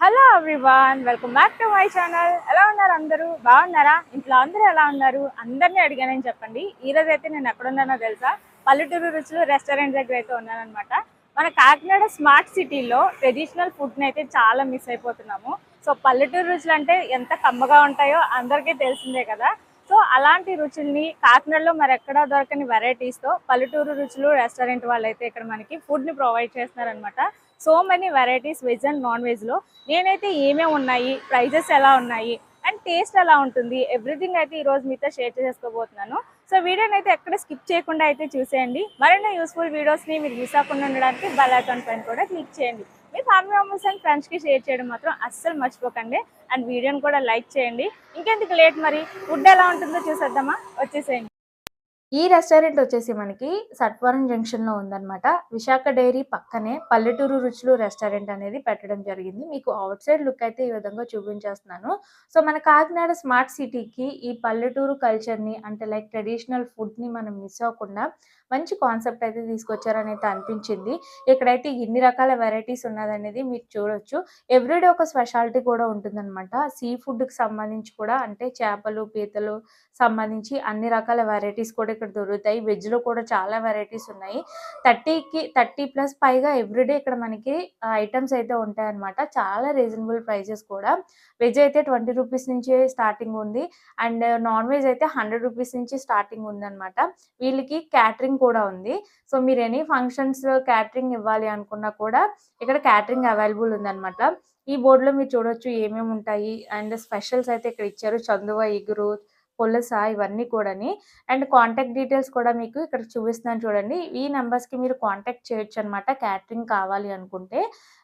Hello everyone, welcome back to my channel. ఎలా ఉన్నారు అందరూ? బాగున్నారా? ఇంట్లో అందరూ ఎలా ఉన్నారు? అందరినీ అడిగానని చెప్పండి. ఈరోజు అయితే నేను ఎక్కడున్నానో తెలుసా? పల్లెటూరు రుచులు రెస్టారెంట్ దగ్గర అయితే ఉన్నానమాట. మన కాకినాడ స్మార్ట్ సిటీలో ట్రెడిషనల్ ఫుడ్ని అయితే చాలా మిస్ అయిపోతున్నాము. సో పల్లెటూరు రుచులు అంటే ఎంత కమ్మగా ఉంటాయో అందరికీ తెలిసిందే కదా. సో అలాంటి రుచుల్ని కాకినాడలో మరి ఎక్కడా దొరకని వెరైటీస్తో పల్లెటూరు రుచులు రెస్టారెంట్ వాళ్ళు అయితే ఇక్కడ మనకి ఫుడ్ని ప్రొవైడ్ చేస్తున్నారనమాట. So many varieties veg and non వెజ్లో నేనైతే ఏమేమి ఉన్నాయి, ప్రైజెస్ ఎలా ఉన్నాయి అండ్ టేస్ట్ ఎలా ఉంటుంది, ఎవ్రీథింగ్ అయితే ఈరోజు మీతో షేర్ చేసుకోబోతున్నాను. సో వీడియోని అయితే ఎక్కడ స్కిప్ చేయకుండా అయితే చూసేయండి. మరిన్ని యూస్ఫుల్ వీడియోస్ని మీరు మిస్ అవ్వకుండా ఉండడానికి బెల్ ఐకాన్ పైన కూడా క్లిక్ చేయండి. మీ ఫ్యామిలీ మెంబర్స్ అండ్ ఫ్రెండ్స్కి షేర్ చేయడం మాత్రం అస్సలు మర్చిపోకండి. అండ్ వీడియోని కూడా లైక్ చేయండి. ఇంకెందుకు లేట్, మరి ఫుడ్ ఎలా ఉంటుందో చూసేద్దామా? వచ్చేసేయండి. ఈ రెస్టారెంట్ వచ్చేసి మనకి సత్వరం జంక్షన్‌లో ఉందన్నమాట. విశాఖ డైరీ పక్కనే పల్లెటూరు రుచులు రెస్టారెంట్ అనేది పెట్టడం జరిగింది. మీకు ఔట్ సైడ్ లుక్ అయితే ఈ విధంగా చూపించేస్తున్నాను. సో, మన కాకినాడ స్మార్ట్ సిటీకి ఈ పల్లెటూరు కల్చర్‌ని అంటే లైక్ ట్రెడిషనల్ ఫుడ్‌ని మనం మిస్ అవ్వకుండా మంచి కాన్సెప్ట్ అయితే తీసుకొచ్చారని అయితే అనిపించింది. ఇక్కడైతే ఎన్ని రకాల వెరైటీస్ ఉన్నదనేది మీరు చూడొచ్చు. ఎవ్రీడే ఒక స్పెషాలిటీ కూడా ఉంటుందన్నమాట. సీ ఫుడ్‌కి సంబంధించి కూడా అంటే చేపలు, పీతలు సంబంధించి అన్ని రకాల వెరైటీస్ కూడా ఇక్కడ దొరుకుతాయి. వెజ్‌లో కూడా చాలా వెరైటీస్ ఉన్నాయి. 30+ పైగా ఎవ్రీడే ఇక్కడ మనకి ఐటెమ్స్ అయితే ఉంటాయన్నమాట. చాలా రీజనబుల్ ప్రైజెస్ కూడా. వెజ్ అయితే ₹20 నుంచే స్టార్టింగ్ ఉంది. అండ్ నాన్ వెజ్ అయితే ₹100 నుంచి స్టార్టింగ్ ఉందన్నమాట. వీళ్ళకి క్యాటరింగ్ కూడా ఉంది. సో, మీరు ఎనీ ఫంక్షన్స్ క్యాటరింగ్ ఇవ్వాలి అనుకున్నా కూడా ఇక్కడ క్యాటరింగ్ అవైలబుల్ ఉందన్నమాట. ఈ బోర్డ్‌లో మీరు చూడొచ్చు ఏమేమి ఉంటాయి. అండ్ స్పెషల్స్ అయితే ఇక్కడ ఇచ్చారు. చందువ ఇగురు, పులస ఇవన్నీ కూడాని. అండ్ కాంటాక్ట్ డీటెయిల్స్ కూడా మీకు ఇక్కడ చూపిస్తున్నాను చూడండి. ఈ నంబర్స్‌కి మీరు కాంటాక్ట్ చేయొచ్చనమాట క్యాటరింగ్ కావాలి అనుకుంటే.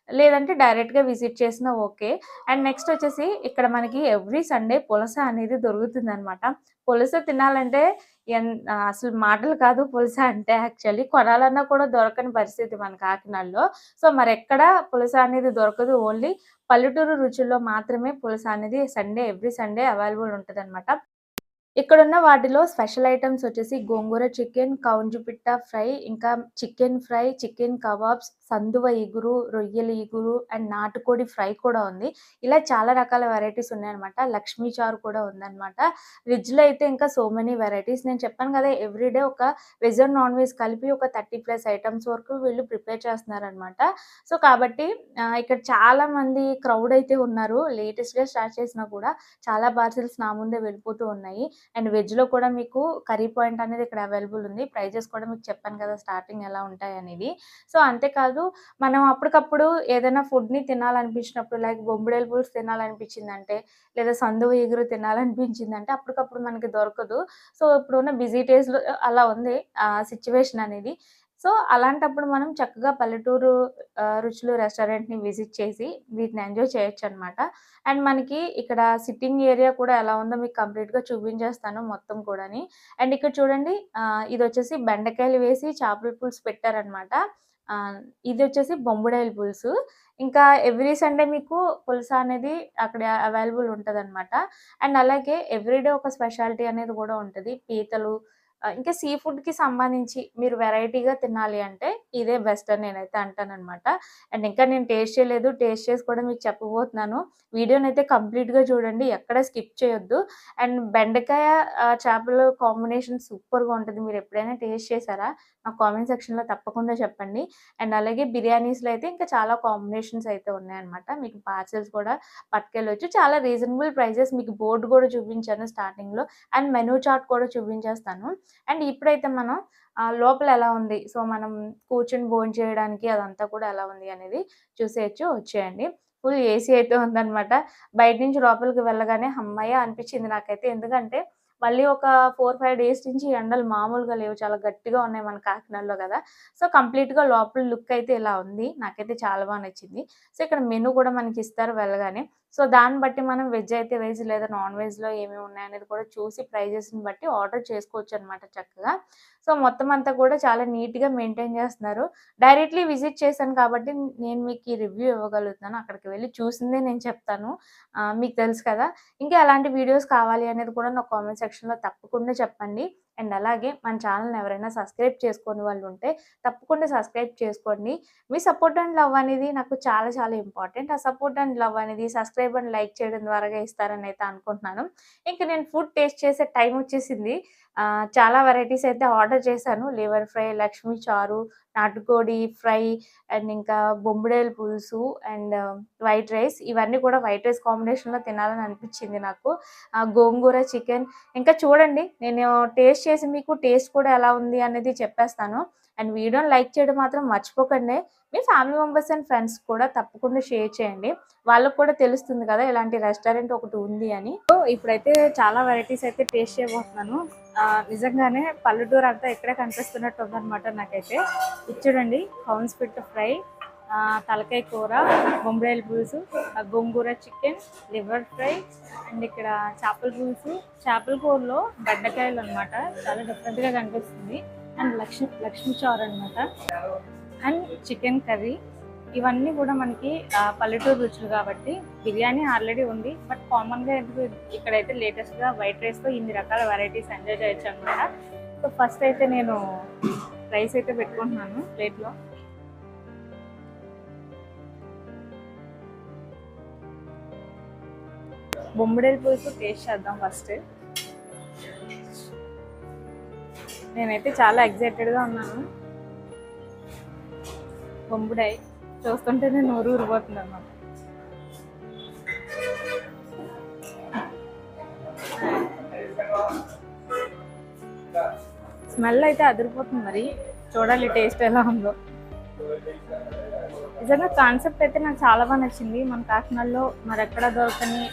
లేదంటే డైరెక్ట్‌గా విజిట్ చేసినా ఓకే. అండ్ నెక్స్ట్ వచ్చేసి ఇక్కడ మనకి ఎవ్రీ సండే పులస అనేది దొరుకుతుందనమాట. పులస తినాలంటే అసలు మాటలు కాదు పులస అంటే యాక్చువల్లీ. కొనాలన్నా కూడా దొరకని పరిస్థితి మన కాకినాడలో. సో, మరెక్కడ పులస అనేది దొరకదు. ఓన్లీ పల్లెటూరు రుచుల్లో మాత్రమే పులస అనేది ఎవ్రీ సండే అవైలబుల్ ఉంటదనమాట. ఇక్కడున్న వాటిలో స్పెషల్ ఐటెమ్స్ వచ్చేసి గోంగూర చికెన్, కౌంజు పిట్ట ఫ్రై, ఇంకా చికెన్ ఫ్రై, చికెన్ కబాబ్స్, సందువ ఇగురు, రొయ్యల ఇగురు అండ్ నాటుకోడి ఫ్రై కూడా ఉంది. ఇలా చాలా రకాల వెరైటీస్ ఉన్నాయన్నమాట. లక్ష్మీ చారు కూడా ఉందన్నమాట. వెజ్‌లో అయితే ఇంకా సో మెనీ వెరైటీస్. నేను చెప్పాను కదా! ఎవ్రీడే ఒక వెజ్ అండ్ నాన్ వెజ్ కలిపి ఒక 30+ ఐటెమ్స్ వరకు వీళ్ళు ప్రిపేర్ చేస్తున్నారనమాట. సో, కాబట్టి ఇక్కడ చాలా మంది క్రౌడ్ అయితే ఉన్నారు. లేటెస్ట్‌గా స్టార్ట్ చేసినా కూడా చాలా పార్సెల్స్ నా ముందే వెళ్ళిపోతూ ఉన్నాయి. అండ్ వెజ్‌లో కూడా మీకు కర్రీ పాయింట్ అనేది ఇక్కడ అవైలబుల్ ఉంది. ప్రైజెస్ కూడా మీకు చెప్పాను కదా! స్టార్టింగ్ ఎలా ఉంటాయనేది. సో, అంతేకాదు మనం అప్పటికప్పుడు ఏదైనా ఫుడ్‌ని తినాలనిపించినప్పుడు లైక్ బొంబిడేలు పులుసు తినాలనిపించిందంటే, లేదా సందువ ఇగురు తినాలనిపించిందంటే అప్పటికప్పుడు మనకి దొరకదు. సో, ఇప్పుడున్న బిజీ డేస్‌లో అలా ఉంది సిట్యుయేషన్ అనేది. సో, అలాంటప్పుడు మనం చక్కగా పల్లెటూరు రుచులు రెస్టారెంట్‌ని విజిట్ చేసి వీటిని ఎంజాయ్ చేయొచ్చనమాట. అండ్ మనకి ఇక్కడ సిట్టింగ్ ఏరియా కూడా ఎలా ఉందో మీకు కంప్లీట్‌గా చూపించేస్తాను మొత్తం కూడాని. అండ్ ఇక్కడ చూడండి ఇదొచ్చేసి బెండకాయలు వేసి చేపల పులుసు పెట్టారనమాట. ఇదొచ్చేసి బొంబిడాయల పులుసు. ఇంకా ఎవ్రీ సండే మీకు పులస అనేది అక్కడ అవైలబుల్ ఉంటదనమాట. అండ్ అలాగే ఎవ్రీడే ఒక స్పెషాలిటీ అనేది కూడా ఉంటది. పీతలు ఇంకా సీ ఫుడ్‌కి సంబంధించి మీరు వెరైటీగా తినాలి అంటే ఇదే బెస్ట్ అని నేనైతే అంటాననమాట. అండ్ ఇంకా నేను టేస్ట్ చేయలేదు. టేస్ట్ చేసి కూడా మీకు చెప్పబోతున్నాను. వీడియోనైతే కంప్లీట్‌గా చూడండి. ఎక్కడ స్కిప్ చేయొద్దు. అండ్ బెండకాయ చేపలు కాంబినేషన్ సూపర్‌గా ఉంటది. మీరెప్పుడైనా టేస్ట్ చేసారా? నాకు కామెంట్ సెక్షన్‌లో తప్పకుండా చెప్పండి. అండ్ అలాగే బిర్యానీస్‌లో అయితే ఇంకా చాలా కాంబినేషన్స్ అయితే ఉన్నాయన్నమాట. మీకు పార్సెల్స్ కూడా పట్టుకెళ్ళొచ్చు. చాలా రీజనబుల్ ప్రైజెస్ మీకు బోర్డ్ కూడా చూపించాను స్టార్టింగ్‌లో. అండ్ మెనూ చార్ట్ కూడా చూపించేస్తాను. అండ్ ఇప్పుడైతే మనం లోపల ఎలా ఉంది? సో, మనం కూర్చొని భోంచేయడానికి అదంతా కూడా ఎలా ఉంది అనేది చూసేయొచ్చు. వచ్చేయండి. ఫుల్ ఏసీ అయితే ఉందనమాట. బయట నుంచి లోపలికి వెళ్ళగానే హమ్మయ్య! అనిపిచ్చింది నాకైతే. ఎందుకంటే మళ్ళీ ఒక 4, 5 డేస్ నుంచి ఎండలు మామూలుగా లేవు. చాలా గట్టిగా ఉన్నాయి మన కాకినాడలో గదా! సో, కంప్లీట్‌గా లోపల లుక్ అయితే ఇలా ఉంది. నాకైతే చాలా నచ్చింది. సో, ఇక్కడ మెనూ కూడా మనకిస్తారు వెళ్ళగానే. సో, దాన్ని బట్టి మనం వెజ్ అయితే వెజ్ లేదా నాన్ వెజ్‌లో ఏమేమి ఉన్నాయనేది కూడా చూసి ప్రైజెస్‌ని బట్టి ఆర్డర్ చేసుకోవచ్చనమాట చక్కగా. సో, మొత్తం అంతా కూడా చాలా నీట్‌గా మెయింటైన్ చేస్తున్నారు. డైరెక్ట్‌లీ విజిట్ చేశాను కాబట్టి నేను మీకు ఈ రివ్యూ ఇవ్వగలుగుతున్నాను. అక్కడికి వెళ్లి చూసిందే నేను చెప్తాను. మీకు తెలుసు కదా! ఇంకా ఎలాంటి వీడియోస్ కావాలి అనేది కూడా నాకు కామెంట్ సెక్షన్‌లో తప్పకుండా చెప్పండి. అండ్ అలాగే మన ఛానల్ని ఎవరైనా సబ్స్క్రైబ్ చేసుకొని వాళ్ళు ఉంటే తప్పకుండా సబ్స్క్రైబ్ చేసుకోండి. మీ సపోర్ట్ అండ్ లవ్ అనేది నాకు చాలా చాలా ఇంపార్టెంట్. ఆ సపోర్ట్ అండ్ లవ్ అనేది సబ్స్క్రైబ్ అండ్ లైక్ చేయడం ద్వారాగా ఇస్తారని అయితే అనుకుంటున్నాను. ఇంక నేను ఫుడ్ టేస్ట్ చేసే టైం వచ్చేసింది. చాలా వెరైటీస్ అయితే ఆర్డర్ చేశాను. లివర్ ఫ్రై, లక్ష్మీ చారు, నాటుకోడి ఫ్రై అండ్ ఇంకా బొంబిడేలు పులుసు అండ్ వైట్ రైస్. ఇవన్నీ కూడా వైట్ రైస్ కాంబినేషన్‌లో తినాలని అనిపించింది నాకు. గోంగూర చికెన్ ఇంకా చూడండి నేను టేస్ట్ చేసి మీకు టేస్ట్ కూడా ఎలా ఉంది అనేది చెప్పేస్తాను. అండ్ వీడియోని లైక్ చేయడం మాత్రం మర్చిపోకండి. మీ ఫ్యామిలీ మెంబర్స్ అండ్ ఫ్రెండ్స్ కూడా తప్పకుండా షేర్ చేయండి. వాళ్ళకి కూడా తెలుస్తుంది కదా ఇలాంటి రెస్టారెంట్ ఒకటి ఉంది అని. సో ఇప్పుడైతే చాలా వెరైటీస్ అయితే టేస్ట్ చేయబోతున్నాను. నిజంగానే పల్లెటూరు అంతా ఇక్కడే కనిపిస్తున్నట్టు ఉందన్నమాట నాకైతే. ఇది చూడండి హౌన్స్ పిట్ ఫ్రై, తలకాయ కూర, బొంబిడేలు పులుసు, గోంగూర చికెన్, లివర్ ఫ్రై అండ్ ఇక్కడ చేపల పులుసు. చేపల కూరలో బెండకాయలు అనమాట, చాలా డిఫరెంట్గా కనిపిస్తుంది. అండ్ లక్ష్మీ చారు అనమాట అండ్ చికెన్ కర్రీ. ఇవన్నీ కూడా మనకి పల్లెటూరు రుచులు కాబట్టి. బిర్యానీ ఆల్రెడీ ఉంది, బట్ కామన్గా ఎందుకు ఇక్కడైతే లేటెస్ట్గా వైట్ రైస్తో ఇన్ని రకాల వెరైటీస్ ఎంజాయ్ చేయొచ్చు అనమాట. సో ఫస్ట్ అయితే నేను రైస్ అయితే పెట్టుకుంటున్నాను ప్లేట్లో. బొంబిడేలు పులుసు టేస్ట్ చేద్దాం ఫస్ట్. నేనైతే చాలా ఎక్సైటెడ్గా ఉన్నాను. బొంబిడాయి చూస్తుంటేనే నోరు ఊరిపోతుంది అన్నమాట. స్మెల్ అయితే అదిరిపోతుంది. మరి చూడాలి టేస్ట్ ఎలా ఉందో. నిజంగా కాన్సెప్ట్ అయితే నాకు చాలా బాగా నచ్చింది. మన కాకినాడలో మరి ఎక్కడ దొరకని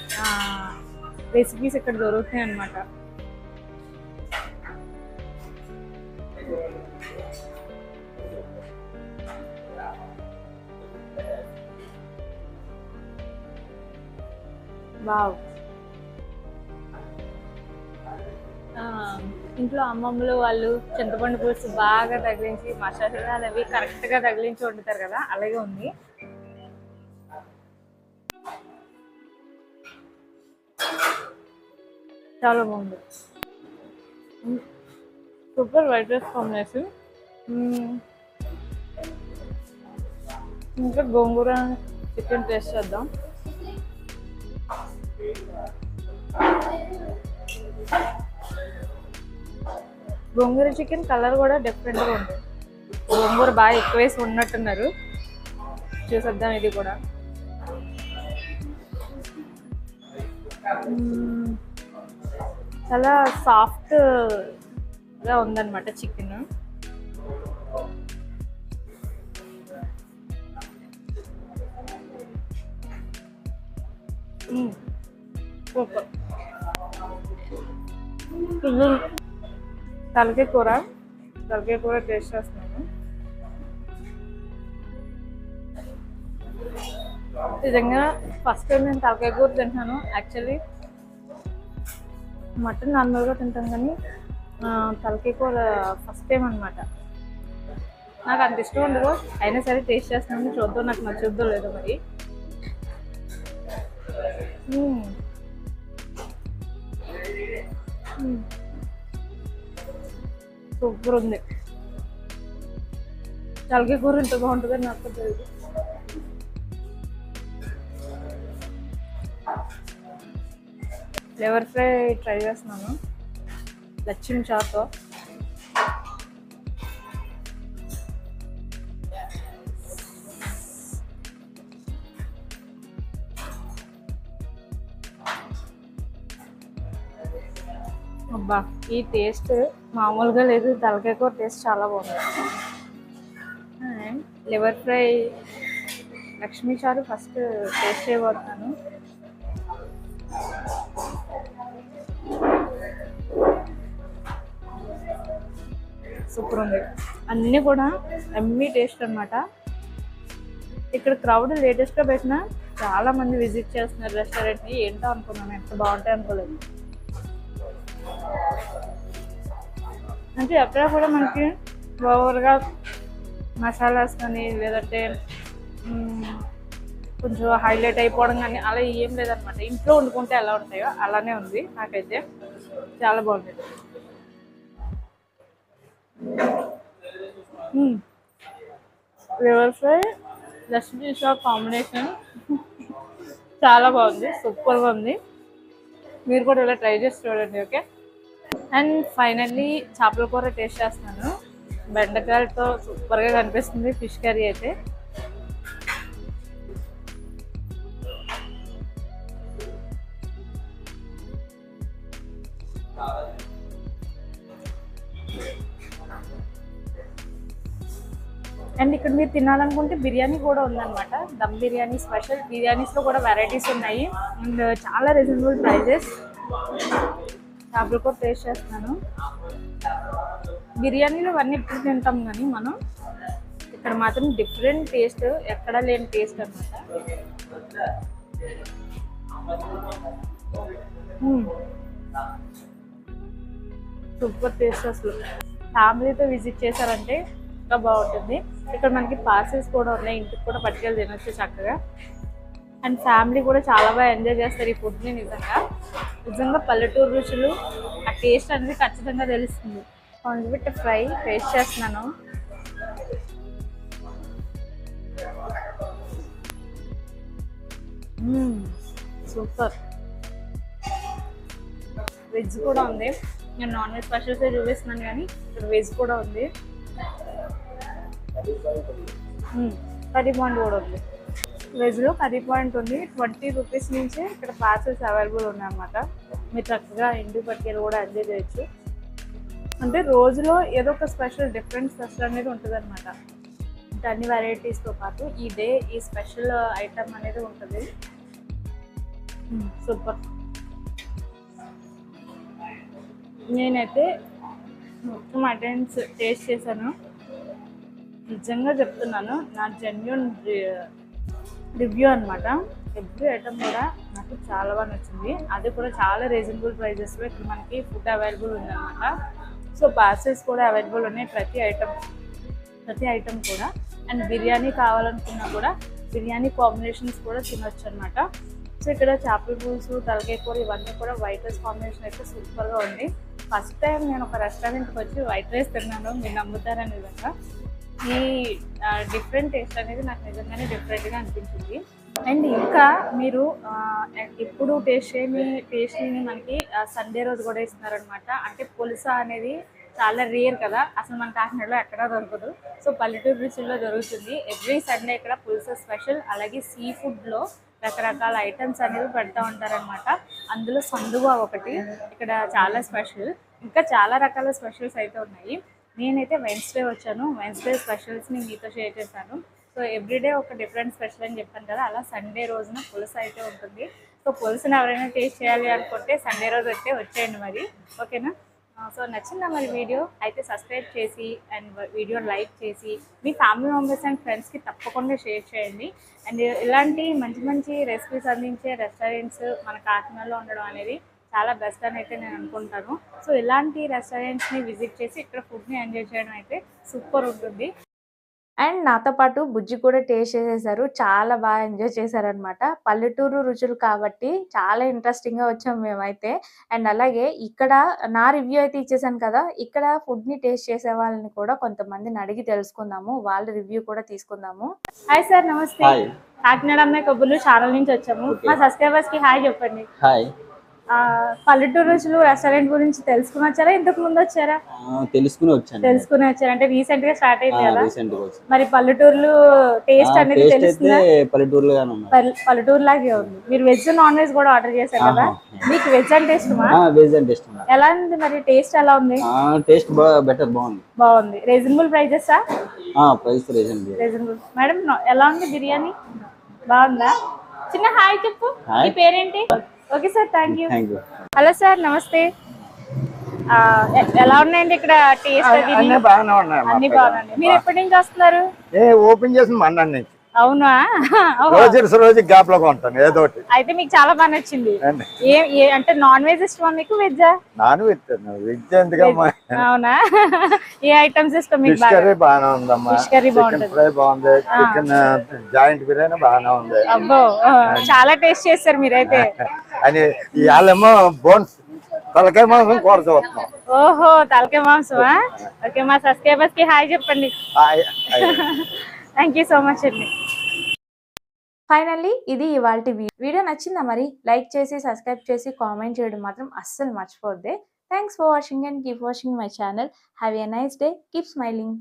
రెసిపీస్ ఇక్కడ దొరుకుతాయి అన్నమాట. వావ్. ఇంట్లో అమ్మమ్మలు వాళ్ళు చింతపండు పులుసు బాగా తగిలించి మసాలాలు అవి కరెక్ట్గా తగిలించి వండుతారు కదా, అలాగే ఉంది. చాలా బాగుంది. Super white rice combination. ఇంకా గోంగూర చికెన్ టేస్ట్ చేద్దాం. గోంగూర చికెన్ కలర్ కూడా డిఫరెంట్గా ఉంది. గోంగూర బాగా ఎక్కువ వేసి ఉన్నట్టున్నారు. చూసేద్దాం ఇది కూడా. చాలా సాఫ్ట్గా ఉందన్నమాట చికెన్. సూపర్. తలకాయ కూర టేస్ట్ చేస్తున్నాను. నిజంగా ఫస్ట్ టైం నేను తలకాయ కూర తింటాను. యాక్చువల్లీ మటన్ నార్మల్గా తింటాను కానీ తలకాయ కూర ఫస్ట్ టైం అనమాట. నాకు అంత ఇష్టం ఉండదు, అయినా సరే టేస్ట్ చేస్తున్నాను. చూద్దాం నాకు నచ్చుద్దో లేదో మరి. సూపర్ ఉంది. తలకాయ కూర ఇంత బాగుంటుందని నాకు తెలియదు. లివర్ ఫ్రై ట్రై చేస్తున్నాను లక్ష్మీ చారుతో. అబ్బా ఈ టేస్ట్ మామూలుగా లేదు. తలకాయ కూర టేస్ట్ చాలా బాగుంది. లివర్ ఫ్రై లక్ష్మీ చారు ఫస్ట్ టేస్ట్ చేయబోతున్నాను. సూపర్ ఉంది. అన్నీ కూడా ఎమ్మీ టేస్ట్ అనమాట. ఇక్కడ క్రౌడ్ లేటెస్ట్గా పెట్టిన చాలా మంది విజిట్ చేస్తున్నారు రెస్టారెంట్ని. ఏంటో అనుకున్నాను, ఎంత బాగుంటాయి అనుకోలేదు. అంటే ఎక్కడ కూడా మనకి ఓవర్గా మసాలాస్ కానీ లేదంటే కొంచెం హైలైట్ అయిపోవడం కానీ అలా ఏం లేదనమాట. ఇంట్లో వండుకుంటే ఎలా ఉంటాయో అలానే ఉంది. నాకైతే చాలా బాగుంది. Liver fry Lakshmi shop combination చాలా బాగుంది, సూపర్గా ఉంది. మీరు కూడా ఇలా ట్రై చేసి చూడండి. ఓకే. అండ్ ఫైనల్లీ చేపల కూర టేస్ట్ చేస్తున్నాను. బెండకాయలతో సూపర్గా కనిపిస్తుంది ఫిష్ కర్రీ అయితే. అండ్ ఇక్కడ మీరు తినాలనుకుంటే బిర్యానీ కూడా ఉందన్నమాట. దమ్ బిర్యానీ స్పెషల్. బిర్యానీస్లో కూడా వెరైటీస్ ఉన్నాయి అండ్ చాలా రీజనబుల్ ప్రైజెస్. చేపలు కూడా టేస్ట్ చేస్తున్నాను. బిర్యానీలో అన్నీ ఎప్పుడు తింటాం కానీ మనం ఇక్కడ మాత్రం డిఫరెంట్ టేస్ట్, ఎక్కడా లేని టేస్ట్ అనమాట. సూపర్ టేస్ట్ అసలు. ఫ్యామిలీతో విజిట్ చేశారంటే ఇంకా బాగుంటుంది. ఇక్కడ మనకి పార్సెల్స్ కూడా ఉన్నాయి, ఇంటికి కూడా పట్టుకెళ్ళి తినొచ్చు చక్కగా. అండ్ ఫ్యామిలీ కూడా చాలా బాగా ఎంజాయ్ చేస్తారు ఈ ఫుడ్ని. నిజంగా పల్లెటూరు రుచులు, ఆ టేస్ట్ అనేది ఖచ్చితంగా తెలుస్తుంది. కాన్సెప్ట్ ఫ్రై టేస్ట్ చేస్తున్నాను. సూపర్. వెజ్ కూడా ఉంది. నేను నాన్ వెజ్ స్పెషల్స్ చూపిస్తున్నాను కానీ ఇక్కడ వెజ్ కూడా ఉంది. కర్రీ పాయింట్ కూడా ఉంది. వెజ్లో కర్రీ పాయింట్ ఉంది. 20 రూపీస్ నుంచే ఇక్కడ పార్సల్స్ అవైలబుల్ ఉన్నాయి అన్నమాట. మీరు చక్కగా ఇంటికి పట్టుకెళ్ళి కూడా ఎంజాయ్ చేయొచ్చు. అంటే రోజులో ఏదో ఒక స్పెషల్ డిఫరెంట్ స్పెషల్ అనేది ఉంటుంది అనమాట. అంటే అన్ని వెరైటీస్తో పాటు ఈ డే ఈ స్పెషల్ ఐటమ్ అనేది ఉంటుంది. సూపర్. నేనైతే మొత్తం ఐటమ్స్ టేస్ట్ చేశాను. నిజంగా చెప్తున్నాను, నా జెన్యూన్ రివ్యూ అనమాట. ఎవ్రీ ఐటమ్ కూడా నాకు చాలా బాగా నచ్చింది. అది కూడా చాలా రీజనబుల్ ప్రైజెస్లో ఇక్కడ మనకి ఫుడ్ అవైలబుల్ ఉందన్నమాట. సో పార్సెల్స్ కూడా అవైలబుల్ ఉన్నాయి ప్రతి ఐటమ్ కూడా. అండ్ బిర్యానీ కావాలనుకున్నా కూడా బిర్యానీ కాంబినేషన్స్ కూడా తినొచ్చు అనమాట. సో ఇక్కడ చేపల పులుసు, తలకాయ కూర ఇవన్నీ కూడా వైట్ రైస్ కాంబినేషన్ అయితే సూపర్గా ఉంది. ఫస్ట్ టైం నేను ఒక రెస్టారెంట్కి వచ్చి వైట్ రైస్ తిన్నాను. మీరు నమ్ముతారని విధంగా ఈ డిఫరెంట్ టేస్ట్ అనేది నాకు నిజంగానే డిఫరెంట్గా అనిపించింది. అండ్ ఇంకా మీరు ఎప్పుడు టేస్ట్ చేయని టేస్ట్ని మనకి సండే రోజు కూడా ఇస్తున్నారనమాట. అంటే పులుస అనేది చాలా రేర్ కదా, అసలు మన కాకినాడలో ఎక్కడా దొరకదు. సో పల్లెటూరు రుచుల్లో దొరుకుతుంది. ఎవ్రీ సండే ఇక్కడ పులుస స్పెషల్. అలాగే సీ ఫుడ్లో రకరకాల ఐటమ్స్ అనేవి పెడతా ఉంటారనమాట. అందులో సందువా ఒకటి ఇక్కడ చాలా స్పెషల్. ఇంకా చాలా రకాల స్పెషల్స్ అయితే ఉన్నాయి. నేనైతే వెన్స్డే వచ్చాను. వెన్స్డే స్పెషల్స్ని మీతో షేర్ చేశాను. సో ఎవ్రీడే ఒక డిఫరెంట్ స్పెషల్ అని చెప్పాను కదా, అలా సండే రోజున పులుసు అయితే ఉంటుంది. సో పులుసుని ఎవరైనా టేస్ట్ చేయాలి అనుకుంటే సండే రోజు అయితే వచ్చేయండి మరి. ఓకేనా? సో నచ్చిందా మరి వీడియో అయితే సబ్స్క్రైబ్ చేసి అండ్ వీడియో లైక్ చేసి మీ ఫ్యామిలీ మెంబర్స్ అండ్ ఫ్రెండ్స్కి తప్పకుండా షేర్ చేయండి. అండ్ ఇలాంటి మంచి మంచి రెసిపీస్ అందించే రెస్టారెంట్స్ మన కాకినాడలో ఉండడం అనేది చాలా బెస్ట్ అని అయితే నేను అనుకుంటాను. సో ఇలాంటి రెస్టారెంట్స్ని విజిట్ చేసి ఇక్కడ ఫుడ్ని ఎంజాయ్ చేయడం అయితే సూపర్ ఉంటుంది. అండ్ నాతో పాటు బుజ్జి కూడా టేస్ట్ చేసేసారు. చాలా బాగా ఎంజాయ్ చేశారనమాట. పల్లెటూరు రుచులు కాబట్టి చాలా ఇంట్రెస్టింగ్గా వచ్చాం మేమైతే. అండ్ అలాగే ఇక్కడ నా రివ్యూ అయితే ఇచ్చేసాను కదా, ఇక్కడ ఫుడ్ని టేస్ట్ చేసే వాళ్ళని కూడా కొంతమందిని అడిగి తెలుసుకుందాము. వాళ్ళ రివ్యూ కూడా తీసుకుందాము. హాయ్ సార్, నమస్తే. కాకినాడ అమ్మాయి కబుర్లు ఛానల్ నుంచి వచ్చాము. మా సబ్స్క్రైబర్స్కి హాయ్ చెప్పండి. హాయ్. పల్లెటూరు రుచులు రెస్టారెంట్ గురించి తెలుసుకుని వచ్చారా, ఇంతకు ముందు వచ్చారా? తెలుసుకుని వచ్చారు. అంటే రీసెంట్ గా స్టార్ట్ అయింది కదా మరి. పల్లెటూరులో టేస్ట్ అనేది తెలుస్తుందా? పల్లెటూరు లాగే ఉంది. మీరు వెజ్ నాన్ వెజ్ కూడా ఆర్డర్ చేశారు కదా, మీకు వెజ్ అంటే ఇష్టమా? ఎలా ఉంది మరి? టేస్ట్ ఎలా ఉంది? టేస్ట్ బెటర్, బాగుంది. Reasonable prices? రీజనబుల్. మేడం ఎలా ఉంది బిర్యానీ? బాగుందా? చిన్న హాయ్ చెప్పు. మీ పేరేంటి? Okay sir, thank you. Hello sir, namaste. ఎలా ఉన్నాయండి ఇక్కడ టేస్ట్? అన్ని బాగానే ఉన్నాయి. అన్ని బాగున్నాయి. మీరు ఎప్పటి నుంచి వస్తున్నారు? ఓపెన్ చేసిన మన్నాడు నుంచి. అవునా? రోజు గ్యాప్ లో ఉంటాను ఏదో ఒకటి. అయితే మీకు చాలా బాగా నచ్చింది. అంటే నాన్ వెజ్ ఇష్టమా మీకు, వెజ్? నాన్ వెజ్ ఎందుకమ్మా. అవునా? ఏ ఐటమ్స్ ఇష్టం మీకు? ఫిష్ కర్రీ బాగానే ఉందమ్మా. ఫిష్ కర్రీ బాగుంటుంది. ఫ్రై బాగుంది. చికెన్ జాయింట్ బిర్యానీ బాగానే ఉంది. అబ్బో, చాలా టేస్ట్ చేస్తారు మీరైతే. అని ఇవాళేమో బోన్స్ తలకాయ మాంసం కూర చూస్తున్నాం. ఓహో తలకాయ మాంసమా? ఓకే, మా సబ్స్క్రైబర్స్ కి హాయ్ చెప్పండి. Hi. Thank you so much అండి. ఫైనల్లీ ఇది ఇవాల్టి వీడియో నచ్చిందా? మరి లైక్ చేసి సబ్స్క్రైబ్ చేసి కామెంట్ చేయడం మాత్రం అస్సలు మర్చిపోద్దే. Thanks for watching and keep watching my channel. Have a nice day. Keep smiling.